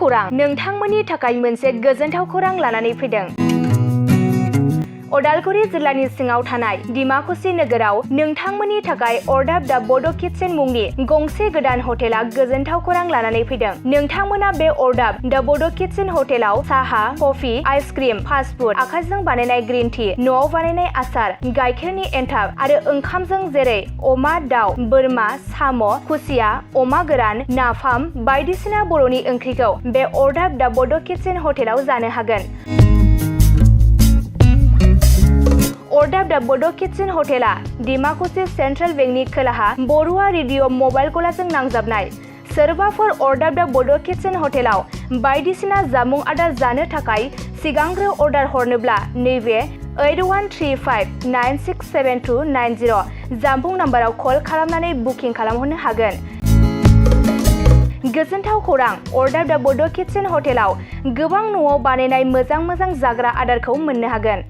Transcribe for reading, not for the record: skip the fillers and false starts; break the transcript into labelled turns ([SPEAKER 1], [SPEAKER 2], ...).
[SPEAKER 1] खौरां नोंथांमोननि थाखाय मोनसे गोजोनथाव खौरां लानानै फैदों। उदालगुरि जिल्लानि सिङाव थानाय डिमाकुसि नोगोराव नोंथांमोननि थाखाय अरदाब दा बड' किटचेन मुंनि गंसे गोदान हटेला गोजोनथाव खौरां लानानै फैदों। नोंथांमोना बे अरदाब दा बड' किटचेन हटेलाव साहा, कफि, आइसक्रिम, फास्ट फुड, आखाइजों बानायनाय ग्रीन टि, न'आव बानायनाय आसार, गाइखेरनि एन्थाब आरो ओंखामजों जेरै अमा, दाउ, बोरमा, साम', खुसिया, अमा गोरान, नाफाम बायदिसिना बर'नि ओंख्रिखौ बे अरदाब दा बड' किटचेन हटेलाव जानो हागोन। अरदाब दा बड' किटचेन हटेला डिमाकुसि सेन्ट्रेल बेंकनि खोलाहा बरुवा रेडिअ मबाइल गलाजों नांजाबनाय। सोरबाफोर अरदाब दा बड' किटचेन हटेलाव बायदिसिना जामुं आदार जानो थाखाय सिगांग्रो अर्डार हरनोब्ला नैबे 8135967290 जामबुं नाम्बाराव कल खालामनानै बुकिं खालामहरनो हागोन। गोजोनथाव खौरां अरदाब दा बड' किटचेन हटेलाव गोबां न'आव बानायनाय मोजां जाग्रा आदारखौ मोननो हागोन।